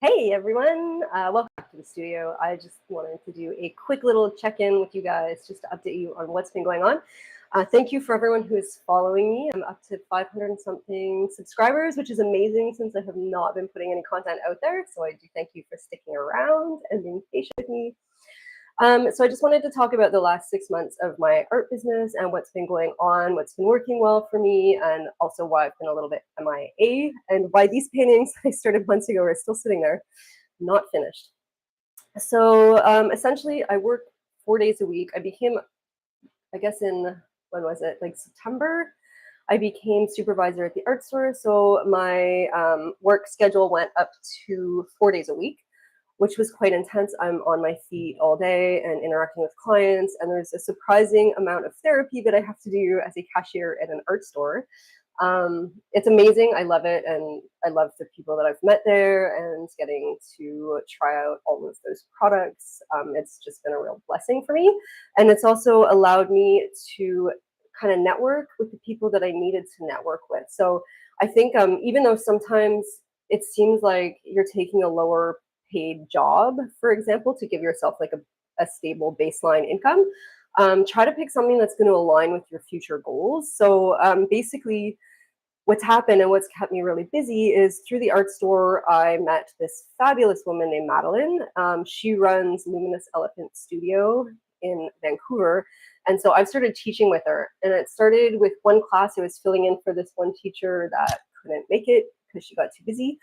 Hey everyone, welcome back to the studio. I just wanted to do a quick little check-in with you guys just to update you on what's been going on. Thank you for everyone who is following me. I'm up to 500 and something subscribers, which is amazing since I have not been putting any content out there. So I do thank you for sticking around and being patient with me. So I just wanted to talk about the last 6 months of my art business and what's been going on, what's been working well for me, and also why I've been a little bit MIA, and why these paintings I started months ago are still sitting there, not finished. So essentially, I work 4 days a week. I became, I guess, when was it? Like September. I became supervisor at the art store. So my work schedule went up to 4 days a week, which was quite intense. I'm on my feet all day and interacting with clients. And there's a surprising amount of therapy that I have to do as a cashier at an art store. It's amazing. I love it. And I love the people that I've met there and getting to try out all of those products. It's just been a real blessing for me. And it's also allowed me to kind of network with the people that I needed to network with. So I think even though sometimes it seems like you're taking a lower paid job, for example, to give yourself like a stable baseline income, try to pick something that's going to align with your future goals. So basically, what's happened and what's kept me really busy is through the art store, I met this fabulous woman named Madeline. She runs Luminous Elephant Studio in Vancouver. And so I've started teaching with her. And it started with one class. I was filling in for this one teacher that couldn't make it because she got too busy.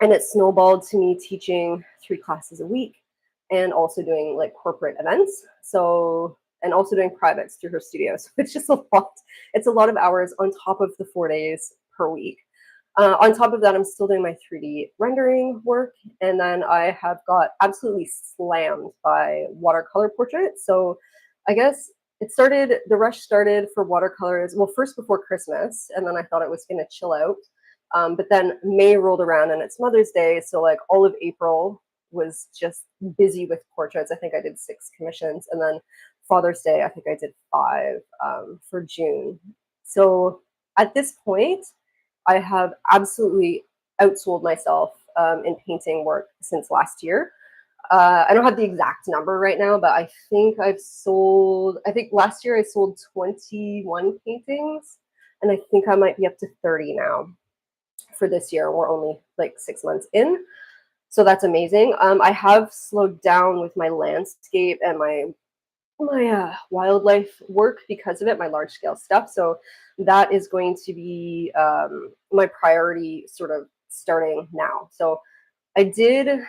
And it snowballed to me teaching 3 classes a week and also doing like corporate events. So, and also doing privates through her studio. So it's just a lot. It's a lot of hours on top of the 4 days per week. On top of that, I'm still doing my 3D rendering work. And then I have got absolutely slammed by watercolor portraits. So I guess the rush started for watercolors, well, first before Christmas. And then I thought it was going to chill out. But then May rolled around and it's Mother's Day. So like all of April was just busy with portraits. I think I did 6 commissions. And then Father's Day, I think I did 5 for June. So at this point, I have absolutely outsold myself in painting work since last year. I don't have the exact number right now, but I think I think last year I sold 21 paintings, and I think I might be up to 30 now for this year. We're only like 6 months in. So that's amazing. I have slowed down with my landscape and my wildlife work because of it, my large scale stuff. So that is going to be my priority sort of starting now. So I did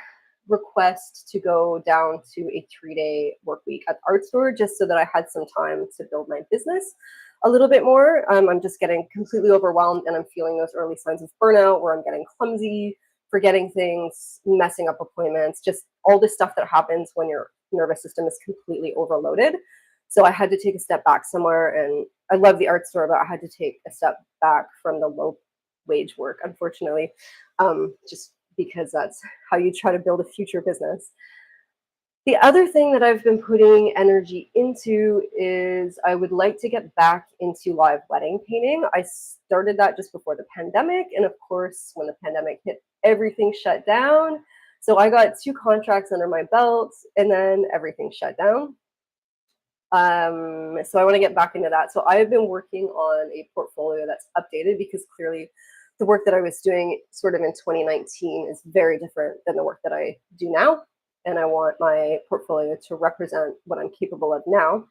request to go down to a 3-day work week at the art store just so that I had some time to build my business a little bit more. I'm just getting completely overwhelmed and I'm feeling those early signs of burnout where I'm getting clumsy, forgetting things, messing up appointments, just all this stuff that happens when your nervous system is completely overloaded. So I had to take a step back somewhere, and I love the art store, but I had to take a step back from the low wage work, unfortunately, just because that's how you try to build a future business. The other thing that I've been putting energy into is I would like to get back into live wedding painting. I started that just before the pandemic. And of course, when the pandemic hit, everything shut down. So I got 2 contracts under my belt and then everything shut down. So I want to get back into that. So I have been working on a portfolio that's updated because clearly the work that I was doing sort of in 2019 is very different than the work that I do now. And I want my portfolio to represent what I'm capable of now.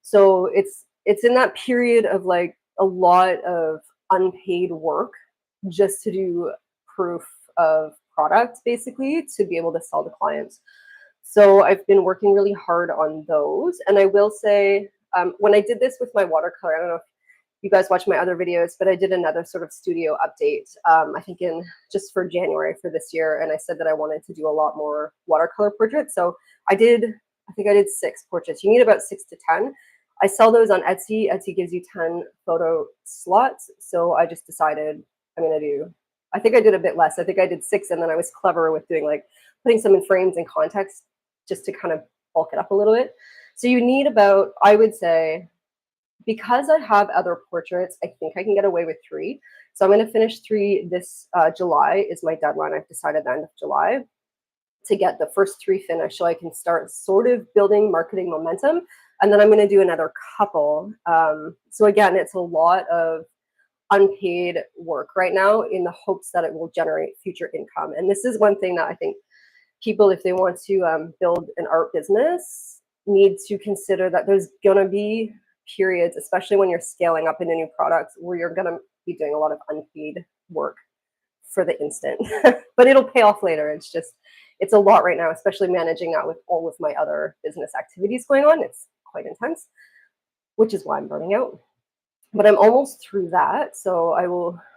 So it's in that period of like a lot of unpaid work just to do proof of product, basically, to be able to sell to clients. So I've been working really hard on those. And I will say, when I did this with my watercolor, I don't know if you guys watch my other videos, but I did another sort of studio update, I think just for January for this year. And I said that I wanted to do a lot more watercolor portraits. So I think I did 6 portraits. You need about 6 to 10. I sell those on Etsy. Etsy gives you 10 photo slots. So I just decided I think I did a bit less. I think I did 6. And then I was clever with doing like putting some in frames and context just to kind of bulk it up a little bit. So you need about, I would say, because I have other portraits, I think I can get away with 3. So I'm going to finish 3 this July is my deadline. I've decided the end of July to get the first 3 finished so I can start sort of building marketing momentum. And then I'm going to do another couple. So again, it's a lot of unpaid work right now in the hopes that it will generate future income. And this is one thing that I think people, if they want to build an art business, need to consider that there's going to be periods, especially when you're scaling up into new products, where you're going to be doing a lot of unpaid work for the instant, but it'll pay off later. It's a lot right now, especially managing that with all of my other business activities going on. It's quite intense, which is why I'm burning out. But I'm almost through that. So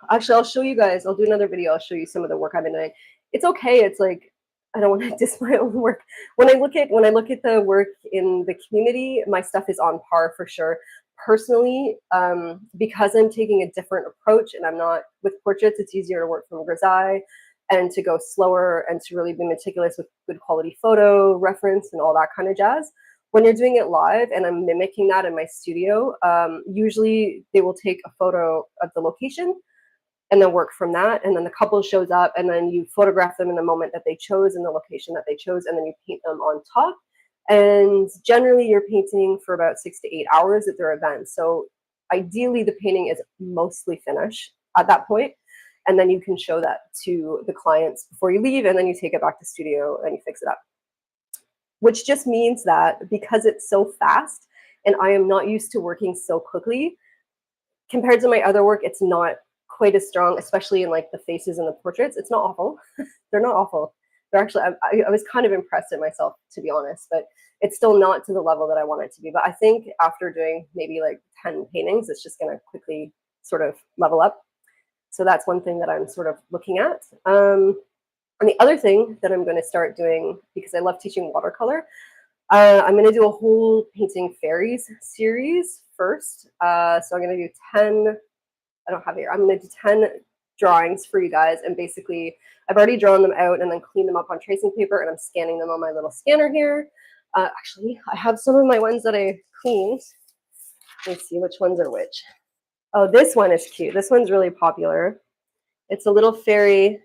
I'll show you guys, I'll do another video. I'll show you some of the work I've been doing. It's okay. It's like, I don't want to diss my own work. When I look at the work in the community, my stuff is on par for sure. Personally, because I'm taking a different approach and I'm not with portraits, it's easier to work from grisaille and to go slower and to really be meticulous with good quality photo reference and all that kind of jazz. When you're doing it live and I'm mimicking that in my studio, usually they will take a photo of the location and then work from that. And then the couple shows up and then you photograph them in the moment that they chose in the location that they chose, and then you paint them on top. And generally you're painting for about 6 to 8 hours at their event. So ideally the painting is mostly finished at that point. And then you can show that to the clients before you leave, and then you take it back to studio and you fix it up. Which just means that because it's so fast and I am not used to working so quickly, compared to my other work, it's not quite as strong, especially in like the faces and the portraits. It's not awful. They're not awful. They're actually, I was kind of impressed at myself, to be honest, but it's still not to the level that I want it to be. But I think after doing maybe like 10 paintings, it's just going to quickly sort of level up. So that's one thing that I'm sort of looking at. And the other thing that I'm going to start doing, because I love teaching watercolor, I'm going to do a whole painting fairies series first. So I'm going to do 10, I don't have it here, I'm going to do 10 drawings for you guys. And basically, I've already drawn them out and then cleaned them up on tracing paper, and I'm scanning them on my little scanner here. Actually, I have some of my ones that I cleaned. Let's see which ones are which. Oh, this one is cute. This one's really popular. It's a little fairy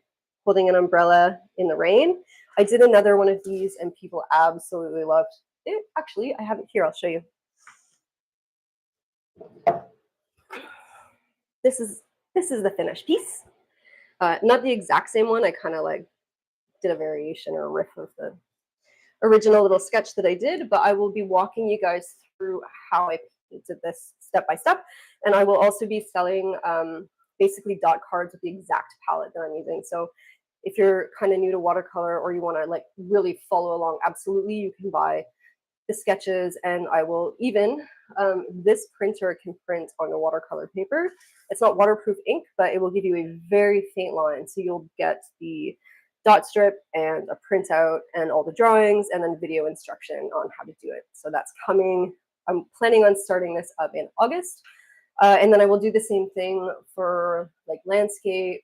holding an umbrella in the rain. I did another one of these and people absolutely loved it. Actually, I have it here. I'll show you. This is the finished piece. Not the exact same one. I kind of like did a variation or a riff of the original little sketch that I did, but I will be walking you guys through how I painted this step by step. And I will also be selling basically dot cards with the exact palette that I'm using. So if you're kind of new to watercolor or you want to like really follow along, absolutely, you can buy the sketches, and I will even, this printer can print on a watercolor paper. It's not waterproof ink, but it will give you a very faint line. So you'll get the dot strip and a printout and all the drawings and then video instruction on how to do it. So that's coming. I'm planning on starting this up in August. And then I will do the same thing for like landscape.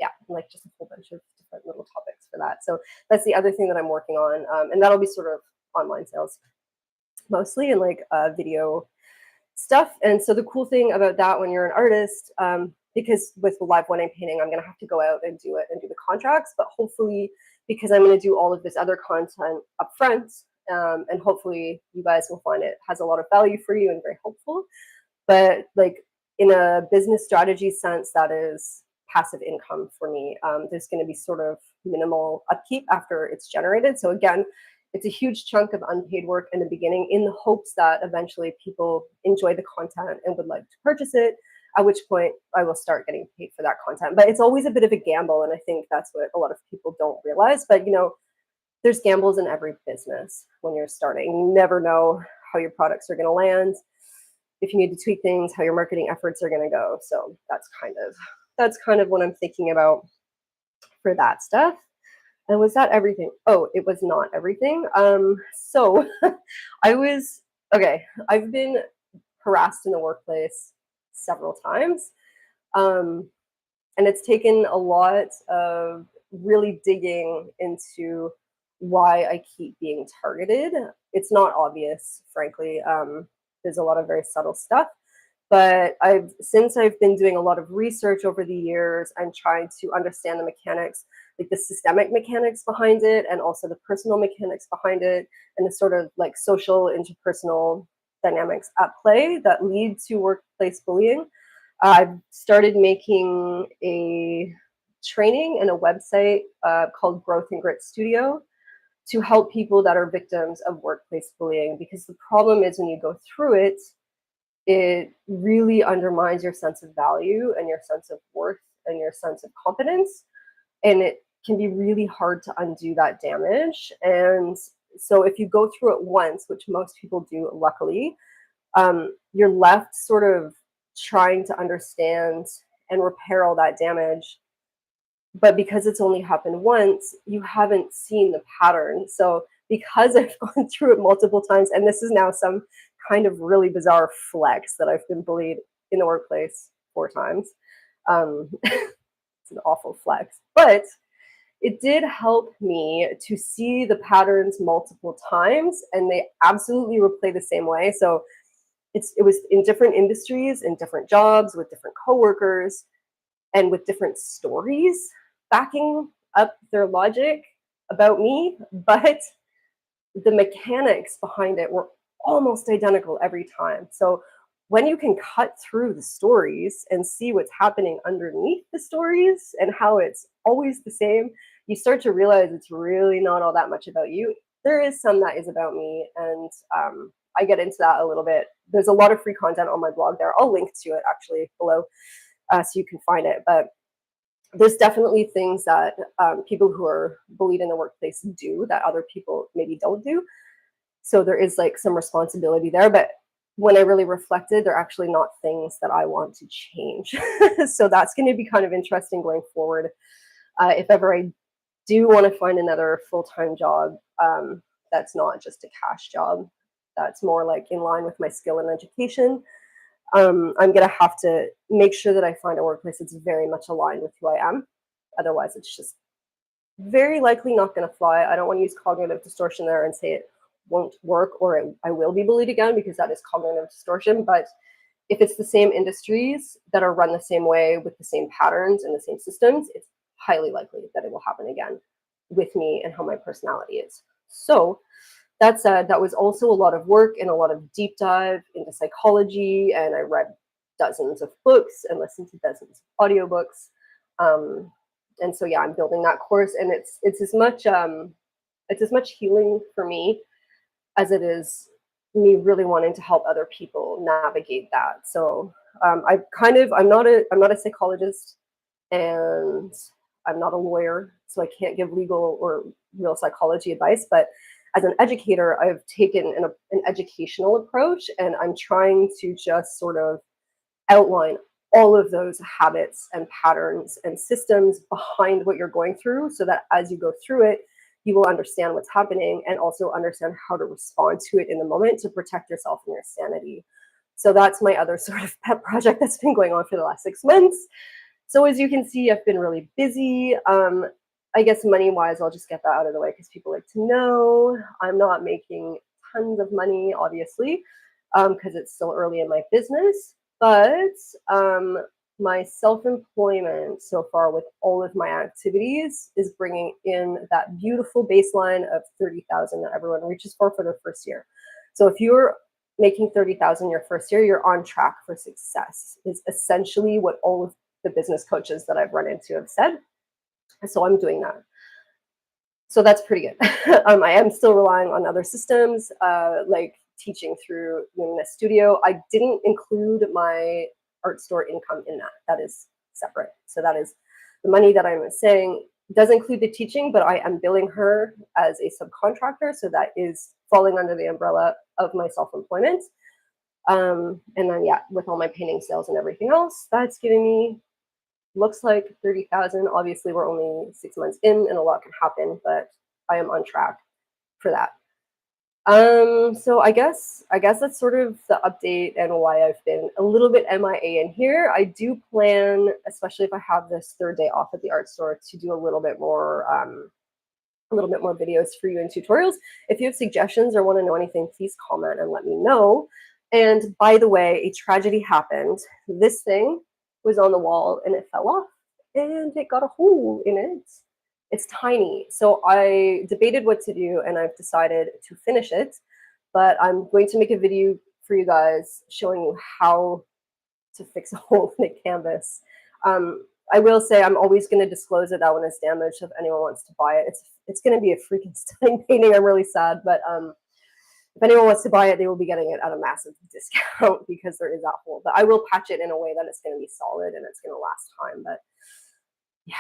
Yeah, like just a whole bunch of different little topics for that. So that's the other thing that I'm working on. And that'll be sort of online sales mostly, and like video stuff. And so the cool thing about that when you're an artist, because with the live wedding painting, I'm going to have to go out and do it and do the contracts, but hopefully because I'm going to do all of this other content up front, and hopefully you guys will find it has a lot of value for you and very helpful. But like in a business strategy sense, that is passive income for me. There's going to be sort of minimal upkeep after it's generated. So again, it's a huge chunk of unpaid work in the beginning in the hopes that eventually people enjoy the content and would like to purchase it, at which point I will start getting paid for that content. But it's always a bit of a gamble, and I think that's what a lot of people don't realize. But, you know, there's gambles in every business when you're starting. You never know how your products are going to land, if you need to tweak things, how your marketing efforts are going to go. So that's kind of what I'm thinking about for that stuff. And was that everything? Oh, it was not everything. So I've been harassed in the workplace several times. And it's taken a lot of really digging into why I keep being targeted. It's not obvious, frankly. there's a lot of very subtle stuff. But since I've been doing a lot of research over the years, I'm trying to understand the mechanics, like the systemic mechanics behind it, and also the personal mechanics behind it, and the sort of like social interpersonal dynamics at play that lead to workplace bullying. I've started making a training and a website called Growth and Grit Studio to help people that are victims of workplace bullying, because the problem is when you go through it, it really undermines your sense of value and your sense of worth and your sense of competence. And it can be really hard to undo that damage. And so if you go through it once, which most people do, luckily, you're left sort of trying to understand and repair all that damage. But because it's only happened once, you haven't seen the pattern. So because I've gone through it multiple times, and this is now some kind of really bizarre flex that I've been bullied in the workplace 4 times. It's an awful flex, but it did help me to see the patterns multiple times, and they absolutely replay the same way. So it was in different industries, in different jobs, with different coworkers, and with different stories backing up their logic about me, but the mechanics behind it were almost identical every time. So when you can cut through the stories and see what's happening underneath the stories and how it's always the same, you start to realize it's really not all that much about you. There is some that is about me, and I get into that a little bit. There's a lot of free content on my blog there. I'll link to it actually below so you can find it. But there's definitely things that people who are bullied in the workplace do that other people maybe don't do. So there is like some responsibility there. But when I really reflected, they're actually not things that I want to change. So that's going to be kind of interesting going forward. If ever I do want to find another full-time job, that's not just a cash job, that's more like in line with my skill and education, I'm going to have to make sure that I find a workplace that's very much aligned with who I am. Otherwise, it's just very likely not going to fly. I don't want to use cognitive distortion there and say it won't work or I will be bullied again, because that is cognitive distortion. But if it's the same industries that are run the same way with the same patterns and the same systems, it's highly likely that it will happen again with me and how my personality is. So that said, that was also a lot of work and a lot of deep dive into psychology, and I read dozens of books and listened to dozens of audiobooks. And so yeah, I'm building that course, and it's as much healing for me as it is me really wanting to help other people navigate that. So I'm not a psychologist, and I'm not a lawyer, so I can't give legal or real psychology advice. But as an educator, I've taken an educational approach, and I'm trying to just sort of outline all of those habits and patterns and systems behind what you're going through, so that as you go through it, you will understand what's happening and also understand how to respond to it in the moment to protect yourself and your sanity. So that's my other sort of pet project that's been going on for the last 6 months. So as you can see, I've been really busy. I guess money-wise, I'll just get that out of the way because people like to know. I'm not making tons of money, obviously, because it's still early in my business. But my self-employment so far with all of my activities is bringing in that beautiful baseline of 30,000 that everyone reaches for their first year. So if you're making 30,000 your first year, you're on track for success, is essentially what all of the business coaches that I've run into have said. So I'm doing that. So that's pretty good. I am still relying on other systems, like teaching through Lumina Studio. I didn't include my art store income in that. That is separate. So that is the money that I'm saying does include the teaching, but I am billing her as a subcontractor. So that is falling under the umbrella of my self-employment. And then, yeah, with all my painting sales and everything else, that's giving me, looks like 30,000. Obviously, we're only 6 months in and a lot can happen, but I am on track for that. So I guess that's sort of the update and why I've been a little bit MIA in here. I do plan, especially if I have this third day off at the art store, to do a little bit more videos for you and tutorials. If you have suggestions or want to know anything, please comment and let me know. And by the way, a tragedy happened. This thing was on the wall and it fell off and it got a hole in it. It's tiny. So I debated what to do and I've decided to finish it. But I'm going to make a video for you guys showing you how to fix a hole in the canvas. I will say I'm always going to disclose that one is damaged. So if anyone wants to buy it, it's going to be a freaking stunning painting. I'm really sad, but if anyone wants to buy it, they will be getting it at a massive discount because there is that hole. But I will patch it in a way that it's going to be solid and it's going to last time. But yeah,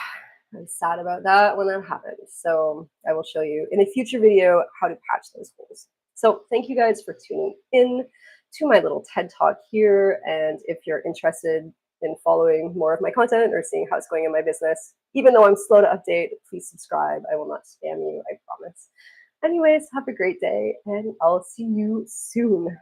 I was sad about that when that happened. So I will show you in a future video how to patch those holes. So thank you guys for tuning in to my little TED Talk here. And if you're interested in following more of my content or seeing how it's going in my business, even though I'm slow to update, please subscribe. I will not spam you, I promise. Anyways, have a great day, and I'll see you soon.